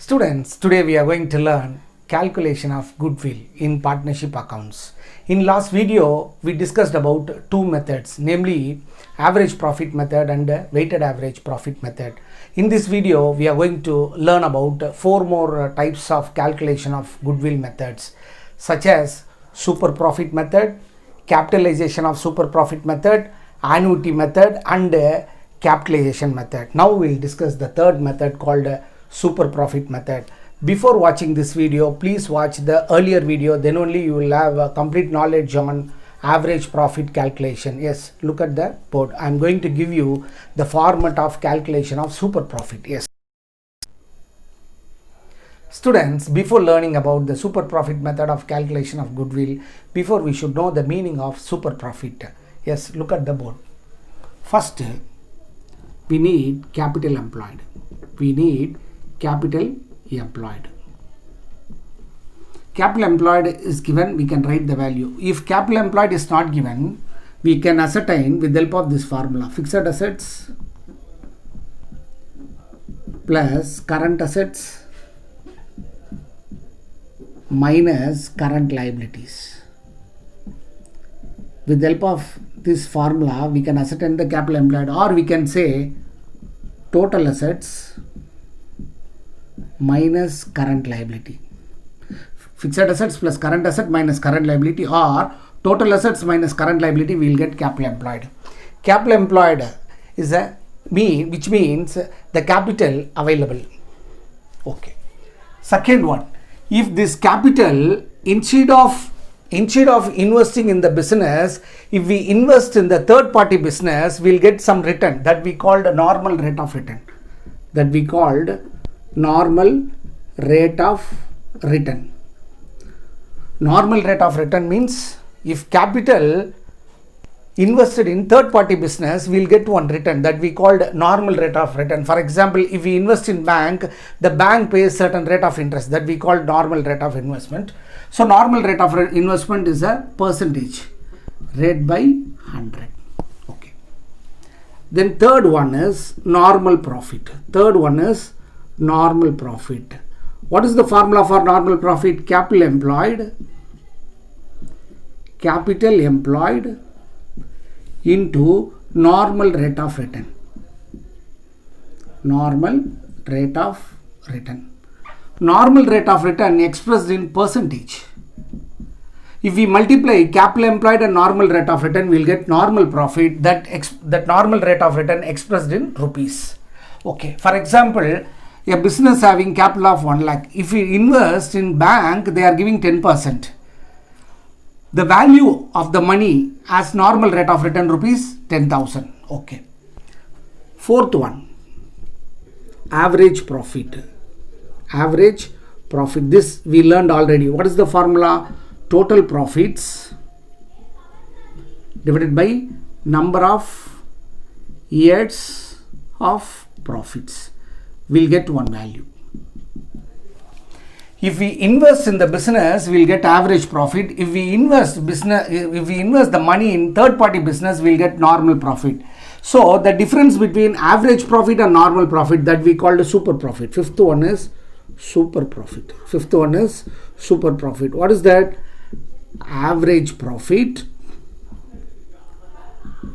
Students, today we are going to learn calculation of goodwill in partnership accounts. In last video, we discussed about two methods, namely average profit method and weighted average profit method. In this video, we are going to learn about four more types of calculation of goodwill methods, such as super profit method, capitalization of super profit method, annuity method, and capitalization method. Now we will discuss the third method called super profit method. Before watching this video, please watch the earlier video, then only you will have a complete knowledge on average profit calculation. Yes, look at the board. I am going to give you the format of calculation of super profit. Yes. Students, before learning about the super profit method of calculation of goodwill, before we should know the meaning of super profit. Yes, look at the board. First, we need capital employed. We need capital employed. Capital employed is given, we can write the value. If capital employed is not given, we can ascertain with the help of this formula: fixed assets plus current assets minus current liabilities. With the help of this formula, we can ascertain the capital employed, or we can say total assets minus current liability. Fixed assets plus current asset minus current liability, or total assets minus current liability, we will get capital employed. Capital employed is which means the capital available. Okay. Second one, if this capital instead of investing in the business, if we invest in the third party business, we'll get some return that we called normal rate of return. Normal rate of return. Normal rate of return means if capital invested in third party business, we'll get one return that we called normal rate of return. For example, if we invest in bank, the bank pays certain rate of interest that we call normal rate of investment. So normal rate of investment is a percentage, rate by 100. Okay. Then third one is normal profit. Normal profit. What is the formula for normal profit? Capital employed into normal rate of return. Normal rate of return expressed in percentage. If we multiply capital employed and normal rate of return, we will get normal profit, that normal rate of return expressed in rupees. Okay. For example, a business having capital of 1 lakh. If we invest in bank, they are giving 10%. The value of the money as normal rate of return rupees 10,000. Okay. Fourth one, average profit. This we learned already. What is the formula? Total profits divided by number of years of profits. We'll get one value. If we invest in the business, we'll get average profit. If we invest the money in third party business, we'll get normal profit. So the difference between average profit and normal profit, that we called a super profit. Fifth one is super profit. What is that? Average profit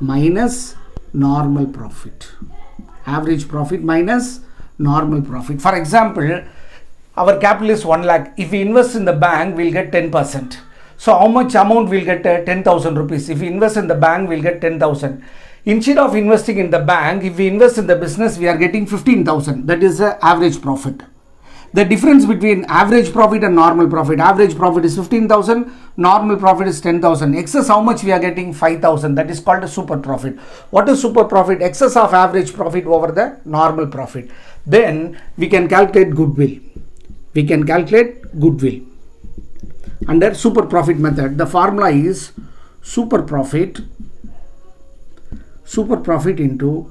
minus normal profit. For example, our capital is 1 lakh. If we invest in the bank, we'll get 10%. So how much amount we'll get? 10,000 rupees. If we invest in the bank, we'll get 10,000. Instead of investing in the bank, if we invest in the business, we are getting 15,000. That is the average profit. The difference between average profit and normal profit. Average profit is 15,000. Normal profit is 10,000. Excess how much we are getting? 5,000. That is called a super profit. What is super profit? Excess of average profit over the normal profit. Then we can calculate goodwill. Under super profit method. The formula is super profit into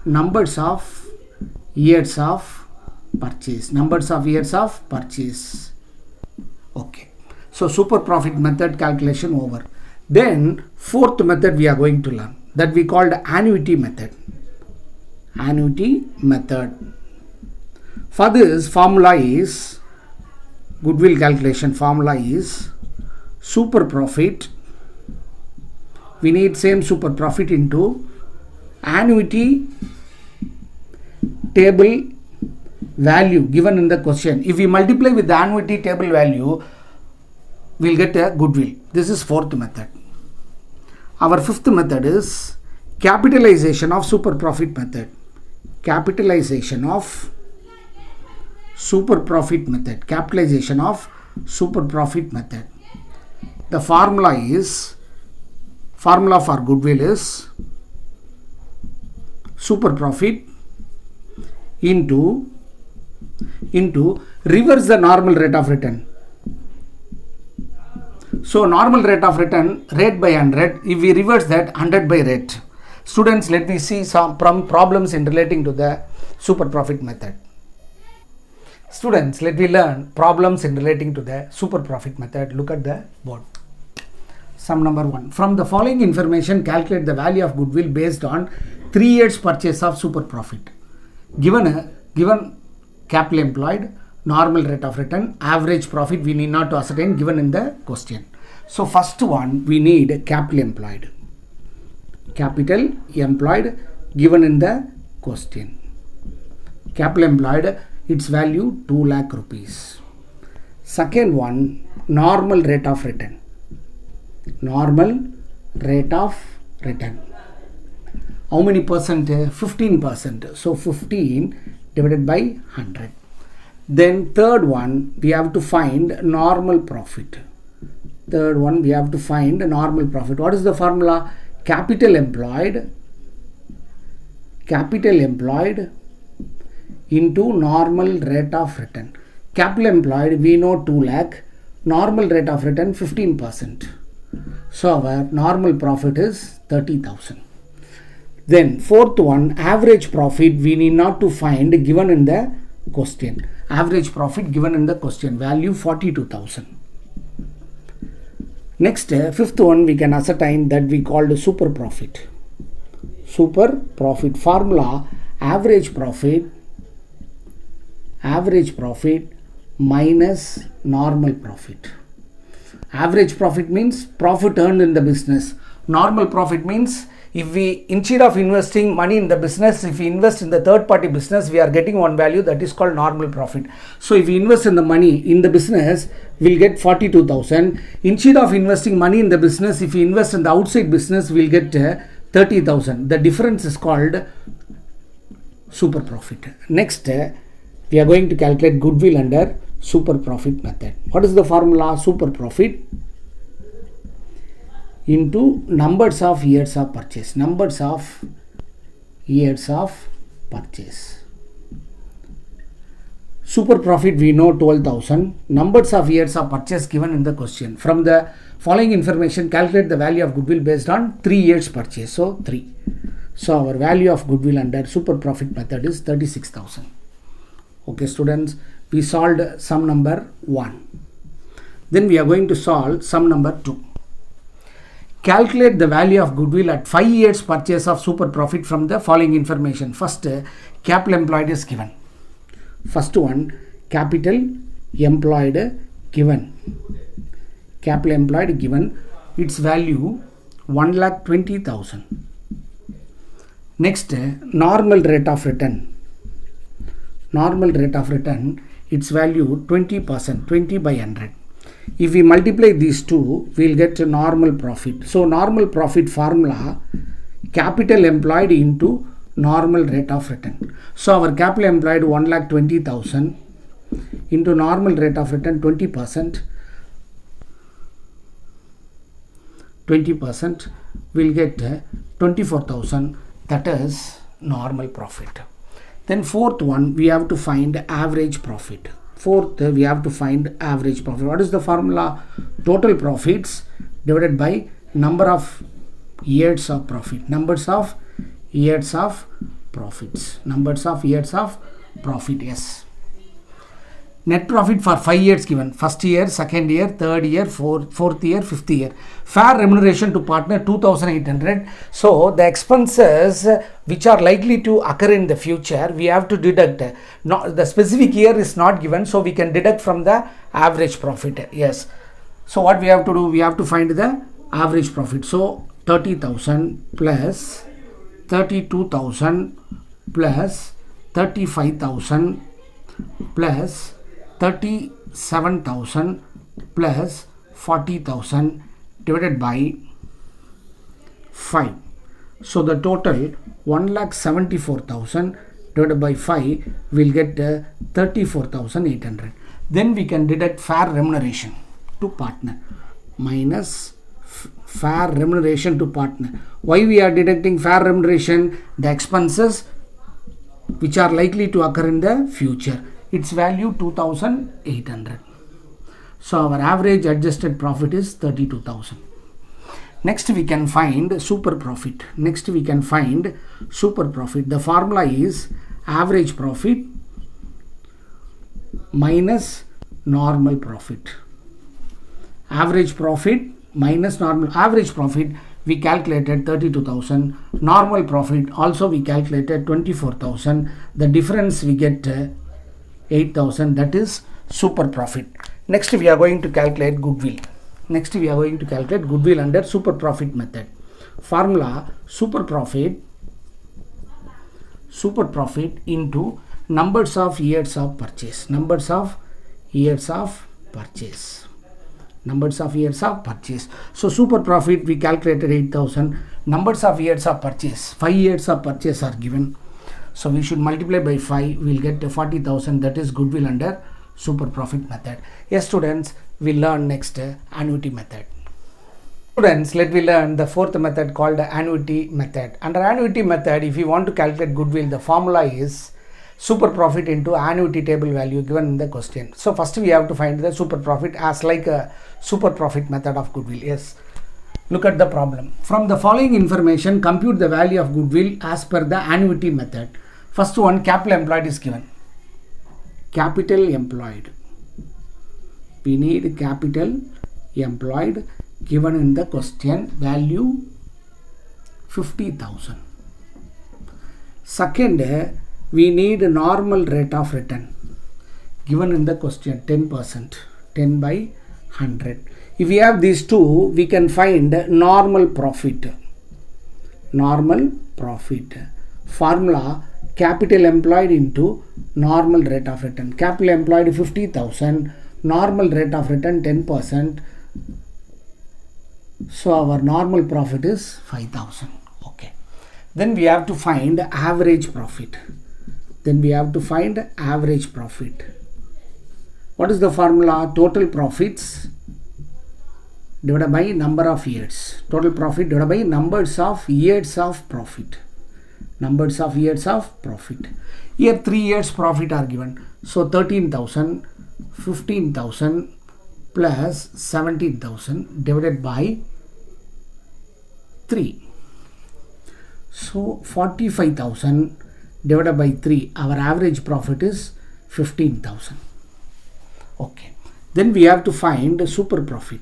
numbers of years of purchase. Okay. So super profit method calculation over. Then fourth method we are going to learn, that we called annuity method. For this, formula is goodwill calculation formula is super profit. We need same super profit into annuity table value given in the question. If we multiply with the annuity table value, we'll get a goodwill. This is fourth method. Our fifth method is capitalization of super profit method. Capitalization of super profit method. Capitalization of super profit method. The formula for goodwill is super profit into reverse the normal rate of return. So normal rate of return, rate by 100. If we reverse that, 100 by rate. Students, let me see some problems in relating to the super profit method. Students, let me learn problems in relating to the super profit method. Look at the board. Sum number 1. From the following information, calculate the value of goodwill based on 3 years purchase of super profit. Given capital employed, normal rate of return, average profit, we need not to ascertain given in the question. So first one, we need capital employed. Capital employed given in the question. Capital employed, its value 2 lakh rupees. Second one, normal rate of return. Normal rate of return. How many percent? 15%. So 15 divided by 100. Then third one, we have to find normal profit. Third one, we have to find normal profit. What is the formula? Capital employed into normal rate of return. Capital employed, we know 2 lakh. Normal rate of return 15%. So our normal profit is 30,000. Then fourth one, average profit, we need not to find given in the question. Average profit given in the question, value 42,000. Next, fifth one, we can ascertain that we called super profit. Super profit formula, average profit minus normal profit. Average profit means profit earned in the business. Normal profit means if we, instead of investing money in the business, if we invest in the third party business, we are getting one value that is called normal profit. So if we invest in the money in the business, we'll get 42,000. Instead of investing money in the business, if we invest in the outside business, we'll get 30,000. The difference is called super profit. Next, we are going to calculate goodwill under super profit method. What is the formula? Super profit into numbers of years of purchase. Numbers of years of purchase. Super profit, we know 12,000. Numbers of years of purchase given in the question. From the following information, calculate the value of goodwill based on 3 years purchase. So 3. So our value of goodwill under super profit method is 36,000. Okay students, we solved sum number 1. Then we are going to solve sum number 2. Calculate the value of goodwill at 5 years purchase of super profit from the following information. First, capital employed is given. First one, capital employed given. Capital employed given, its value 1,20,000. Next, normal rate of return. Normal rate of return, its value 20%, 20 by 100. If we multiply these two, we will get a normal profit. So normal profit formula, capital employed into normal rate of return. So our capital employed 1,20,000 into normal rate of return 20%. 20% will get 24,000. That is normal profit. Then fourth one, we have to find average profit. Fourth, we have to find average profit. What is the formula? Total profits divided by number of years of profit. Numbers of years of profits. Numbers of years of profit, yes. Net profit for 5 years given. First year, second year, third year, fourth year, fifth year. Fair remuneration to partner 2,800. So the expenses which are likely to occur in the future, we have to deduct. Not, the specific year is not given, so we can deduct from the average profit. Yes. So what we have to do? We have to find the average profit. So 30,000 plus 32,000 plus 35,000 plus 37,000 plus 40,000 divided by 5. So the total 1,74,000 divided by 5 will get 34,800. Then we can deduct fair remuneration to partner minus fair remuneration to partner. Why we are deducting fair remuneration? The expenses which are likely to occur in the future. Its value 2,800. So our average adjusted profit is 32,000. Next we can find super profit. The formula is average profit minus normal profit. Average profit minus normal. Average profit we calculated 32,000. Normal profit also we calculated 24,000. The difference we get 8,000. That is super profit. Next we are going to calculate goodwill. Under super profit method. Formula super profit into numbers of years of purchase. So super profit we calculated 8,000. Numbers of years of purchase, 5 years of purchase are given. So we should multiply by 5. We will get 40,000. That is goodwill under super profit method. Yes students, we learn next annuity method. Students, let me learn the fourth method called annuity method. Under annuity method, if you want to calculate goodwill, the formula is super profit into annuity table value given in the question. So first we have to find the super profit as like a super profit method of goodwill. Yes. Look at the problem. From the following information, compute the value of goodwill as per the annuity method. First one, capital employed is given. Capital employed. We need capital employed given in the question, value 50,000. Second, we need a normal rate of return given in the question, 10%, 10 by 100. If we have these two, we can find normal profit. Formula capital employed into normal rate of return. Capital employed 50,000, normal rate of return 10%. So our normal profit is 5,000. Okay. Then we have to find average profit. What is the formula? Total profits divided by number of years. Total profit divided by numbers of years of profit. Here 3 years profit are given. So 13,000, 15,000 plus 17,000 divided by 3. So 45,000 divided by 3. Our average profit is 15,000. Okay. Then we have to find super profit.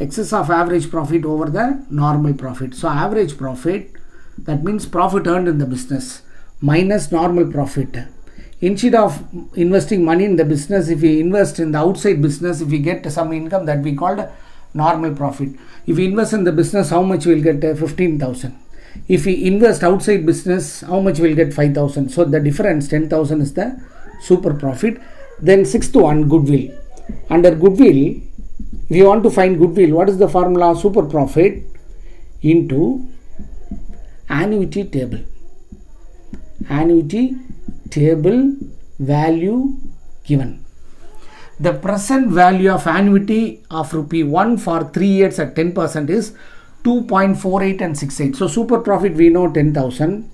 Excess of average profit over the normal profit. So average profit, that means profit earned in the business minus normal profit. Instead of investing money in the business, if we invest in the outside business, if we get some income, that we called normal profit. If we invest in the business, how much we'll get? 15,000. If we invest outside business, how much we'll get? 5,000. So the difference 10,000 is the super profit. Then sixth one, goodwill. Under goodwill, if you want to find goodwill, what is the formula? Super profit into annuity table. Annuity table value given. The present value of annuity of ₹1 for 3 years at 10% is 2.48 and 68. So super profit we know 10,000.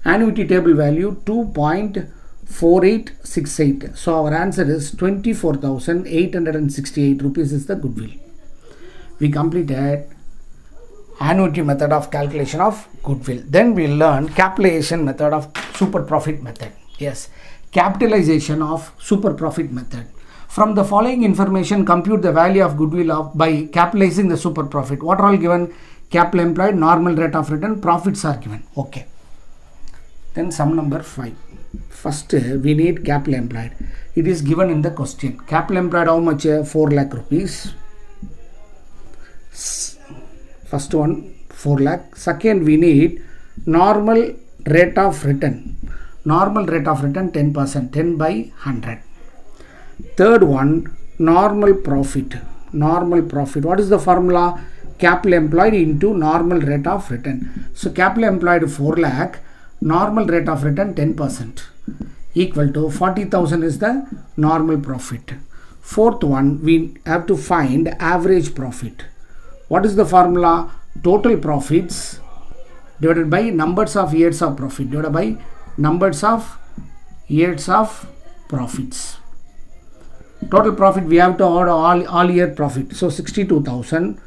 Annuity table value 2.4868. So our answer is 24,868 rupees is the goodwill. We completed annuity method of calculation of goodwill. Then we learn capitalization method of super profit method. Yes, capitalization of super profit method. From the following information, compute the value of goodwill by capitalizing the super profit. What are all given? Capital employed, normal rate of return, profits are given. Okay. Then sum number 5. First, we need capital employed. It is given in the question. Capital employed how much? 4 lakh rupees. First one 4 lakh. Second, we need normal rate of return. Normal rate of return 10%, 10 by 100. Third one, normal profit. Normal profit. What is the formula? Capital employed into normal rate of return. So capital employed 4 lakh, normal rate of return 10%, equal to 40,000 is the normal profit. Fourth one, we have to find average profit. What is the formula? Total profits divided by numbers of years of profit divided by numbers of years of profits. Total profit, we have to add all year profit. So 62,000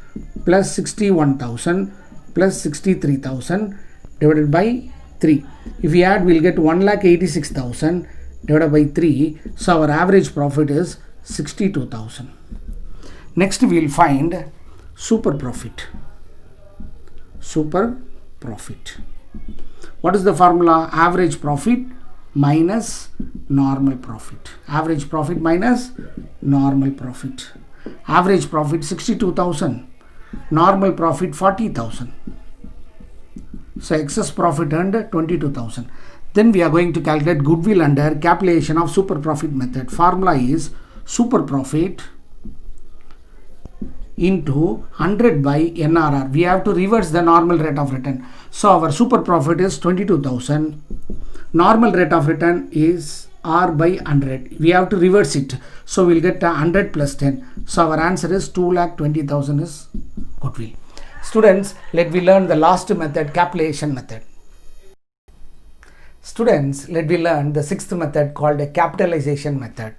plus 61,000 plus 63,000 divided by 3. If we add, we will get 1,86,000 divided by 3. So our average profit is 62,000. Next we will find super profit. Super profit. What is the formula? Average profit minus normal profit. Average profit minus normal profit. Average profit 62,000. Normal profit 40,000. So excess profit earned 22,000. Then we are going to calculate goodwill under calculation of super profit method. Formula is super profit into 100 by NRR. We have to reverse the normal rate of return. So our super profit is 22,000. Normal rate of return is R by 100. We have to reverse it. So we'll get 100 plus 10. So our answer is 2,20,000 is goodwill. Students, let we learn the last method, capitalization method. Students, let me learn the sixth method called a capitalization method.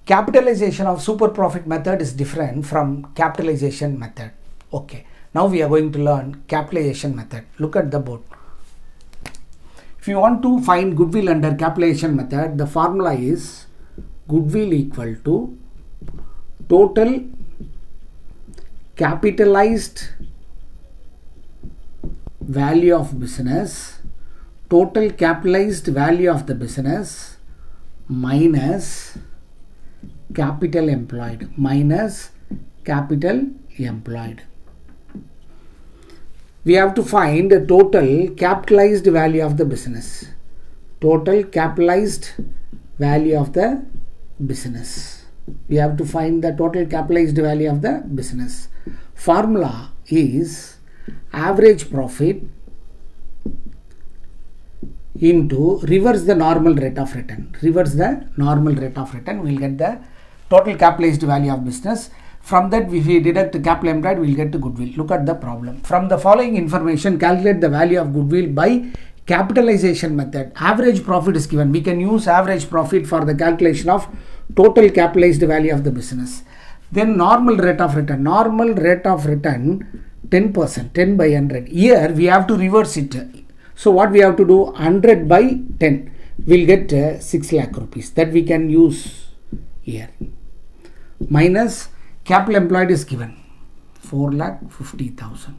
Capitalization of super profit method is different from capitalization method. Okay, now we are going to learn capitalization method. Look at the board. If you want to find goodwill under capitalization method, the formula is goodwill equal to total capitalized value of business, total capitalized value of the business minus capital employed, We have to find the total capitalized value of the business. Total capitalized value of the business. We have to find the total capitalized value of the business. Formula is average profit into reverse the normal rate of return. Reverse the normal rate of return. We will get the total capitalized value of business. From that, if we deduct capital employed, we will get the goodwill. Look at the problem. From the following information, calculate the value of goodwill by capitalization method. Average profit is given. We can use average profit for the calculation of total capitalized value of the business. Then normal rate of return. Normal rate of return 10%, 10 by 100. Here we have to reverse it. So what we have to do? 100 by 10. We'll get 6 lakh rupees. That we can use here. Minus capital employed is given 4,50,000.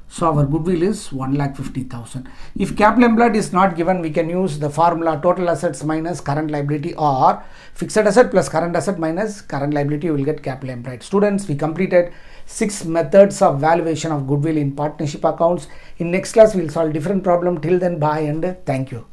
So our goodwill is 1,50,000. If capital employed is not given, we can use the formula total assets minus current liability, or fixed asset plus current asset minus current liability. You will get capital employed. Students, we completed 6 methods of valuation of goodwill in partnership accounts. In next class, we will solve different problem. Till then, bye and thank you.